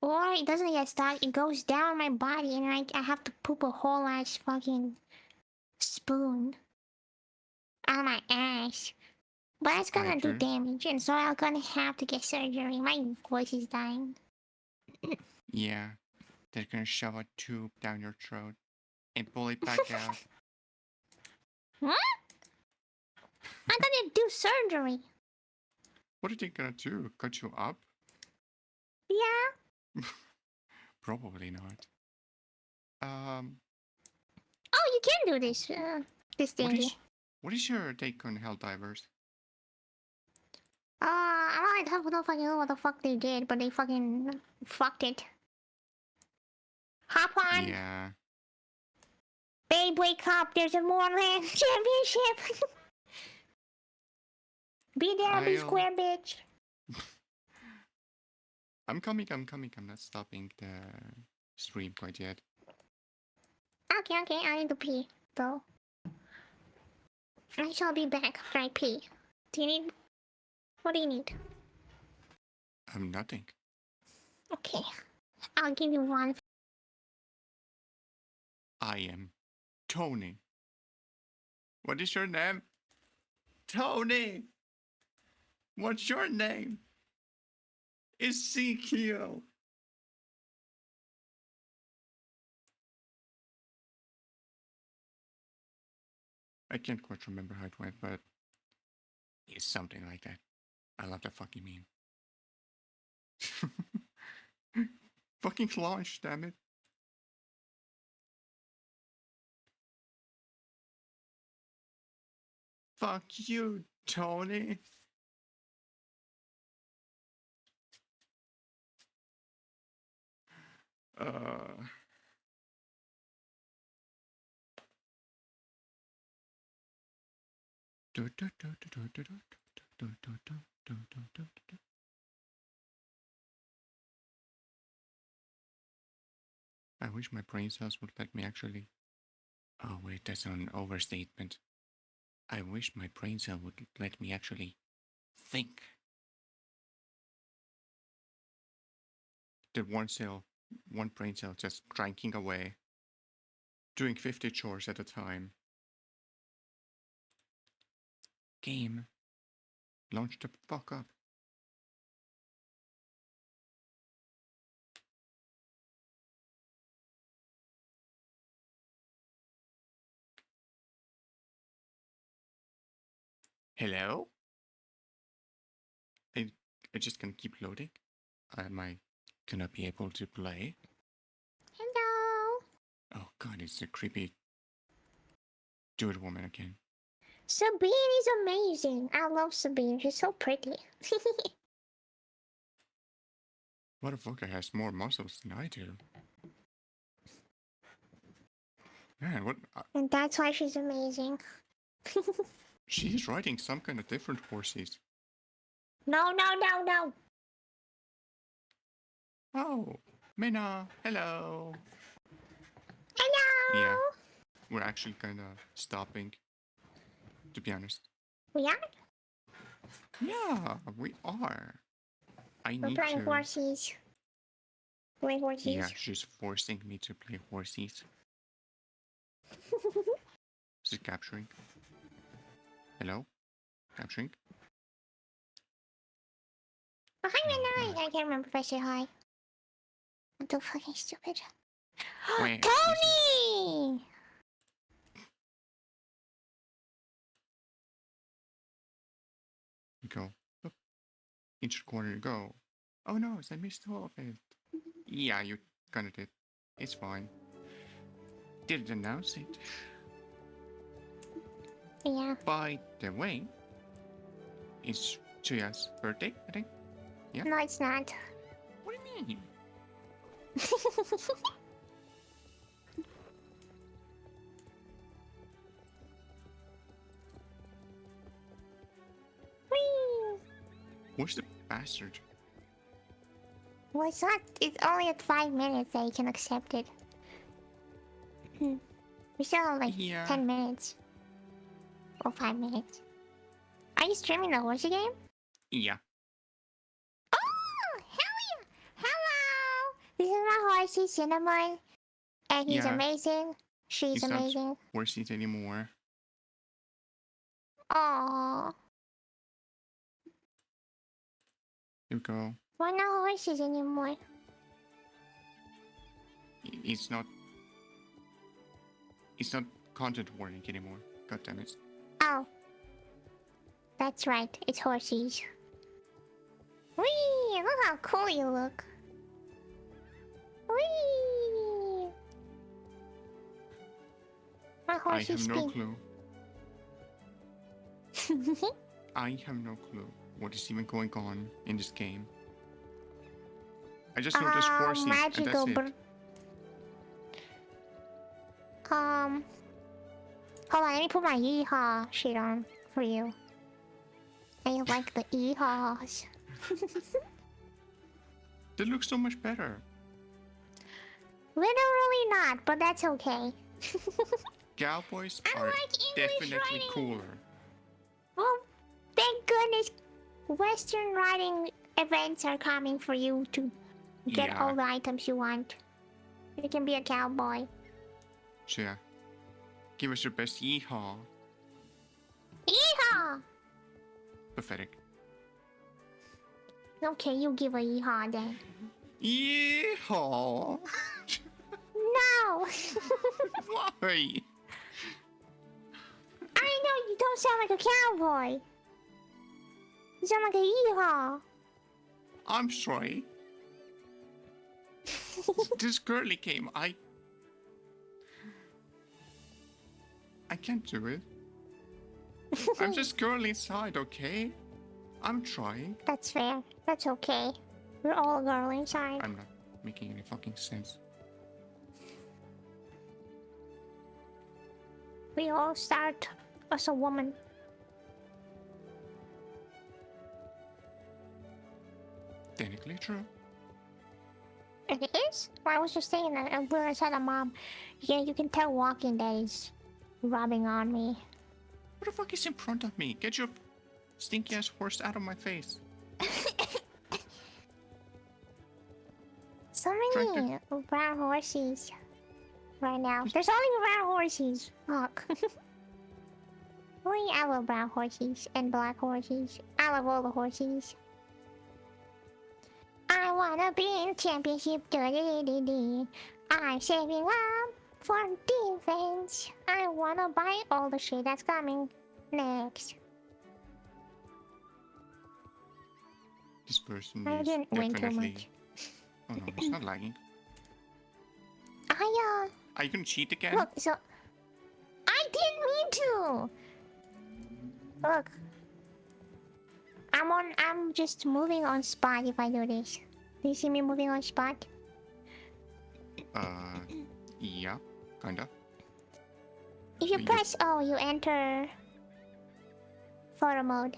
Or it doesn't get stuck, it goes down my body and I have to poop a whole ass fucking spoon out of my ass. But it's gonna do Either. damage, and so I'm gonna have to get surgery. My voice is dying. Yeah. They're gonna shove a tube down your throat and pull it back out. What? I thought you'd do surgery. What are they gonna do? Cut you up? Yeah. Probably not. Oh, you can do this. This thingy. What is your take on Helldivers? I don't fucking know what the fuck they did, but they fucking fucked it. Hop on. Yeah. Babe, wake up. There's a Moorland Championship. Be there, be square, bitch. I'm coming. I'm not stopping the stream quite yet. Okay. I need to pee, though. I shall be back after I pee. Do you need... What do you need? Nothing. Okay. I'll give you one. I am Tony. What is your name? Tony! What's your name? Ezekiel. I can't quite remember how it went, but it's something like that. I love that fucking meme. Fucking launch, damn it. Fuck you, Tony. I wish my brain cells would let me actually... Oh wait, that's an overstatement. I wish my brain cell would let me actually think. The one brain cell just cranking away, doing 50 chores at a time. Game, launch the fuck up. Hello? I, I just gonna keep loading. Am I gonna be able to play? Hello. Oh god, it's a creepy dude woman again. Sabine is amazing. I love Sabine. She's so pretty. Motherfucker has more muscles than I do. Man, what? And that's why she's amazing. She's riding some kind of different horses. No, no, no, no. Oh, Minna, hello. Hello. Yeah, we're actually kind of stopping, to be honest. We are? Yeah, we are. I We're need playing to. horses. Play horses. Yeah, she's forcing me to play horses. Is it capturing? Hello? Capturing? Oh, hi, Minna. I can't remember if I said hi. I'm so fucking stupid. Wait, Tony! Go. Look. Inch corner, go. Oh no, I missed all of it. Yeah, you kinda did. It's fine. Didn't announce it. Yeah. By the way, it's Chuya's birthday, I think. Yeah? No, it's not. What do you mean? Whee! Where's the bastard? Well, it's not. It's only at 5 minutes that you can accept it. We still have like Yeah. 10 minutes. Or 5 minutes. Are you streaming the horsey game? Yeah. Oh, hell yeah! Hello! This is my horsey, Cinnamon. And he's Yeah. amazing. She's He's not amazing. worth it anymore. Aww. You go. Why no horses anymore? It's not. It's not content warning anymore. God damn it. Oh. That's right. It's horses. Whee! Look how cool you look. Whee! My I horsey have no speak. clue. I have no clue what is even going on in this game. I just know there's horses and that's magical it. Hold on, let me put my yeehaw shit on for you. I like the yeehaws. That looks so much better. Literally not, but that's okay. Cowboys I are like English definitely writing. cooler. Well, thank goodness Western riding events are coming for you to get Yeah. all the items you want. You can be a cowboy. So yeah. Give us your best yeehaw. Yeehaw! Pathetic. Okay, you give a yeehaw then. Yeehaw! No! Why? I know you don't sound like a cowboy. You sound like a yeehaw. I'm sorry. This girly game, I can't do it. I'm just girl inside, okay? I'm trying. That's fair. That's okay. We're all a girl inside. I'm not making any fucking sense. We all start as a woman. Technically true. It is? Well, I was just saying that when I said to Mom, yeah, you can tell walking that is rubbing on me. What the fuck is in front of me? Get your stinky ass horse out of my face. So Trying many brown horses right now. There's only brown horses. Fuck. Only I love brown horses and black horses. I love all the horses. I wanna be in championship. I'm saving up for defense. I wanna buy all the shit that's coming next. This person I is didn't win too definitely. much. Oh no, it's not lagging. I Are you gonna cheat again? look, so I didn't mean to. Look, I'm just moving on spot if I do this. Do you see me moving on spot? Yeah, kinda. If you You- press O, you enter photo mode.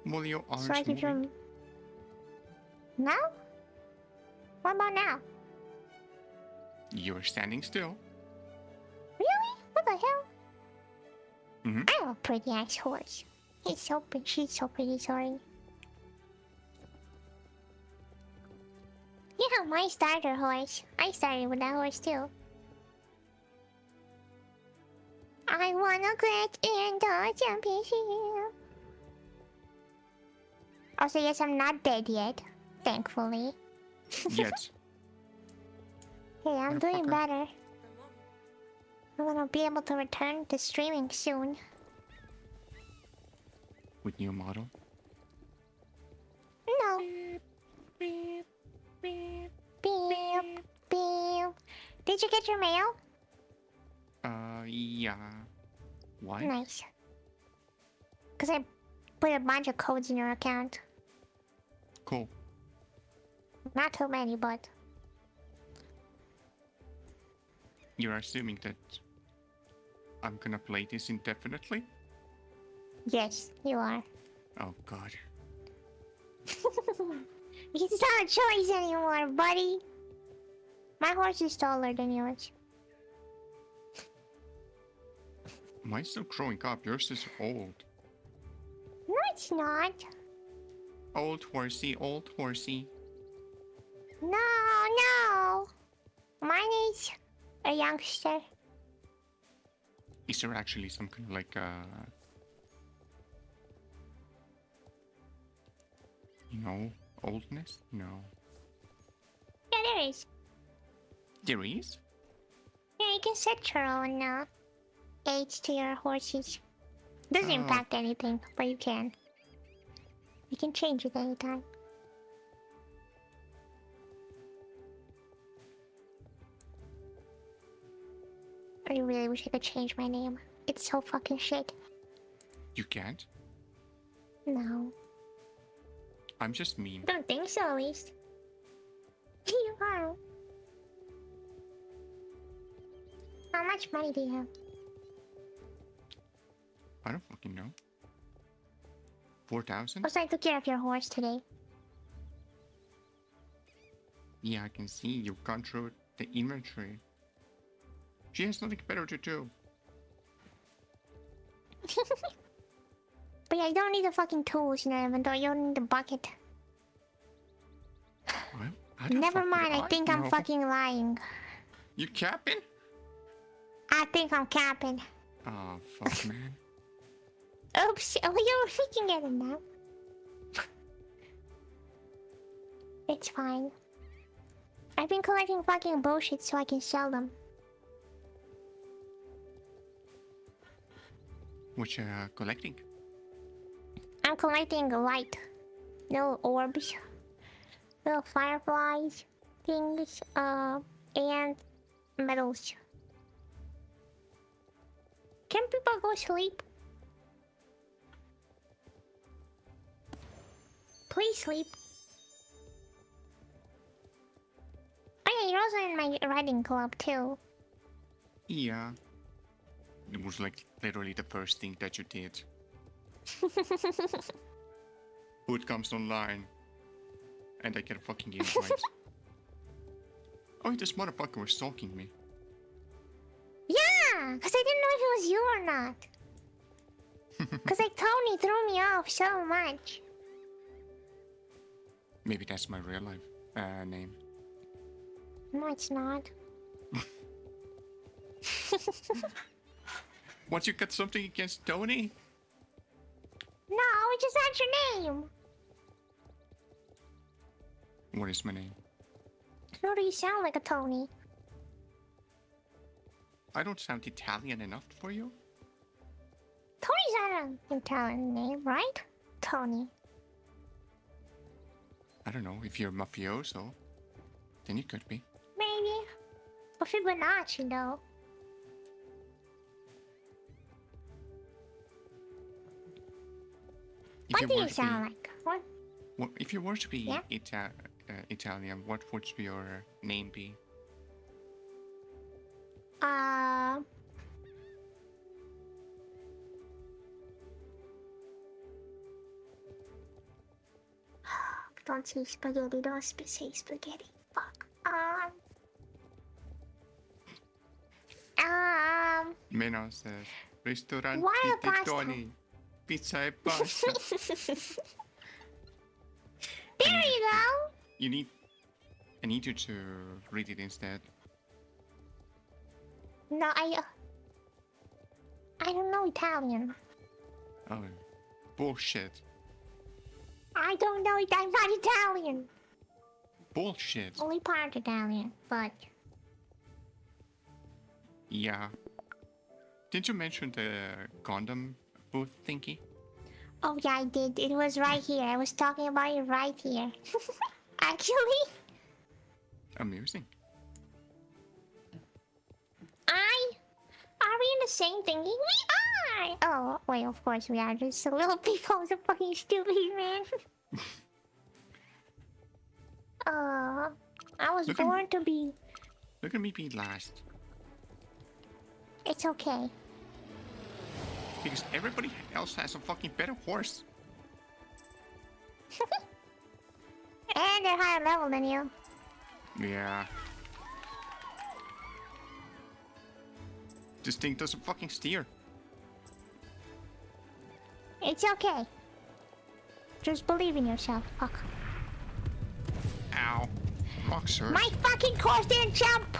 Well, you So aren't like if moving. you're... Now? What about now? You're standing still. Really? What the hell? Mm-hmm. I'm a pretty ass horse. He's so pretty. She's so pretty, sorry. You have my starter horse. I started with that horse too. I wanna get in the championship. Also, yes, I'm not dead yet. Thankfully. Yet. Hey, I'm doing Motherfucker. better. I'm gonna be able to return to streaming soon. With new model. No. Beep, beep. Did you get your mail? Yeah. Why? Nice. Because I put a bunch of codes in your account. Cool. Not too many, but... You're assuming that I'm gonna play this indefinitely? Yes, you are. Oh god. It's not a choice anymore, buddy. My horse is taller than yours. Mine's still growing up. Yours is old. No, it's not. Old horsey, old horsey. No. Mine is a youngster. Is there actually some kind of like you know, oldness? No. Yeah, there is. There is? Yeah, you can set your own age to your horses. Doesn't Oh. impact anything, but you can. You can change it anytime. I really wish I could change my name. It's so fucking shit. You can't? No. I'm just mean. Don't think so, at least. You are. How much money do you have? I don't fucking know. 4,000? Also, I took care of your horse today. Yeah, I can see you've gone through the inventory. She has nothing better to do. But yeah, you don't need the fucking tools in the inventory. You don't need the bucket. Well, I don't Never fucking mind, I think I'm know. fucking lying. You capping? I think I'm capping. Oh, fuck, man. Oops. Oh, we can get it now. It's fine. I've been collecting fucking bullshit so I can sell them. What you collecting? I'm collecting light. Little orbs. Little fireflies. Things. And metals. Can people go sleep? Please sleep. Oh yeah, you're also in my riding club too. Yeah. It was like literally the first thing that you did. Food comes online. And I get a fucking invite. Oh, this motherfucker was stalking me. Yeah, because I didn't know if it was you or not. Because like Tony threw me off so much. Maybe that's my real life name. No, it's not. What, you got something against Tony? No, it's just not your name. What is my name? Nor do you sound like a Tony. I don't sound Italian enough for you? Tony's not an Italian name, right? Tony. I don't know, if you're mafioso, then you could be. Maybe. But Fibonacci, though. If What do were you to sound be, like? What? Well, if you were to be Yeah? Italian, what would your name be? Uh... Don't say spaghetti. Don't say spaghetti. Fuck. Mena says, Ristorante Why a di pasta? Tony, pizza e pasta. There you go. You need. I need you to read it instead. No, I don't know Italian. Oh, bullshit. I don't know it. I'm not Italian. Bullshit. Only part Italian, but Yeah. Didn't you mention the condom booth thingy? oh yeah, I did. It was right here. I was talking about it right here. Actually, Amusing. are we in the same thingy? We are. Oh wait, of course we are. Just a little people so fucking stupid, man. I was Look at born to be. Look at me being last. It's okay. Because everybody else has a fucking better horse. And they're higher level than you. Yeah. This thing doesn't fucking steer. It's okay. Just believe in yourself. Fuck. Ow. Rocks hurt. My fucking course didn't jump!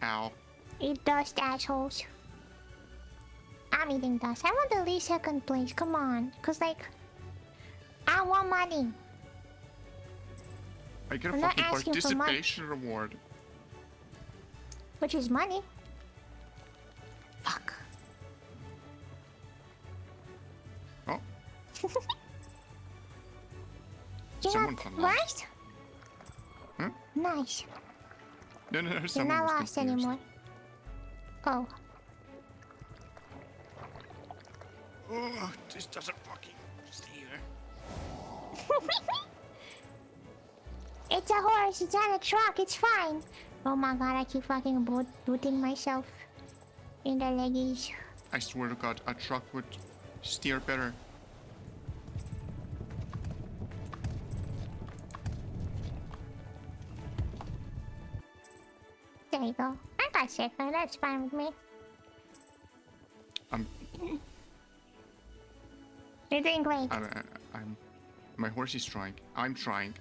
Ow. Eat dust, assholes. I'm eating dust. I want at least second place. Come on. Cause like, I want money. I get a I'm not fucking asking for much. participation reward. Which is money. Fuck. Oh, You're Someone not got lost. lost? Huh? Nice. No, You're someone not was lost confused. anymore. Oh. Oh, this doesn't fucking steer. It's a horse. It's not a truck. It's fine. Oh my god, I keep fucking booting myself in the leggies. I swear to God, a truck would steer better. There you go. I got second. That's fine with me. I'm, You're doing great. I'm, my horse is trying. I'm trying.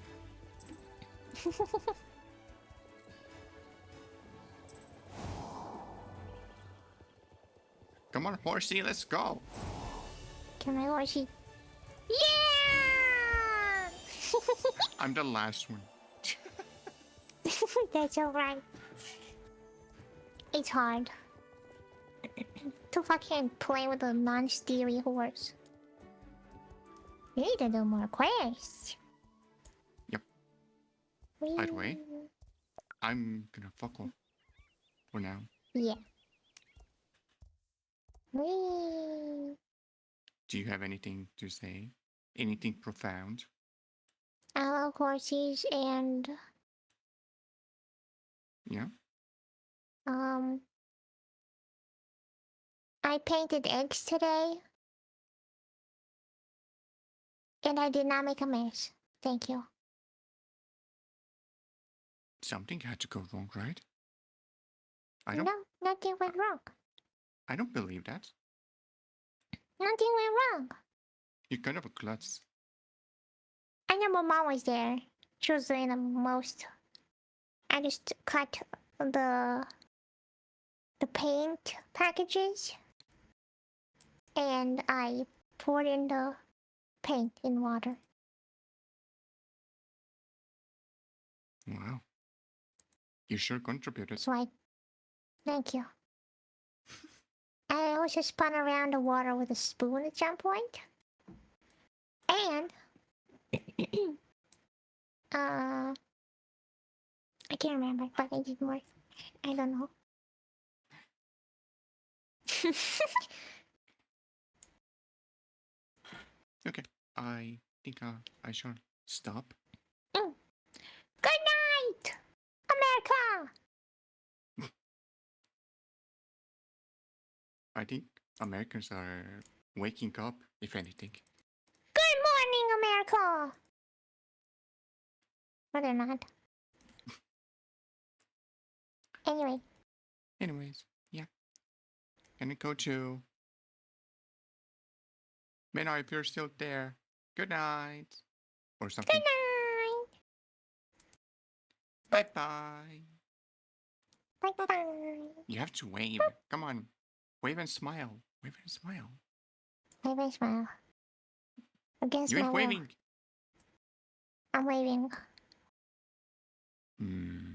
Come on, horsey, let's go. Can my horsey? Yeah! I'm the last one. That's alright. It's hard to fucking play with a non-steery horse. You need to do more quests. Yep. By the way, I'm gonna fuck off for now. Yeah. Whee! Do you have anything to say? Anything profound? I love horses and Yeah? I painted eggs today. And I did not make a mess. Thank you. Something had to go wrong, right? No, nothing went wrong. I don't believe that. Nothing went wrong. You're kind of a klutz. I know my mom was there. She was doing the most. I just cut the paint packages and I poured in the paint in water. Wow. You sure contributed. So thank you. I also spun around the water with a spoon at some point. And I can't remember, but I did more. I don't know. Okay, I think I should stop. Good night, America. I think Americans are waking up, if anything. Good morning, America. But they're not. Anyway. Anyways, yeah. Gonna go to Mena if you're still there. Good night. Or something. Good night. Bye bye. Bye bye. You have to wave. Come on. Wave and smile. Wave and smile. Wave and smile. Against You my ain't will. waving. I'm waving. Hmm.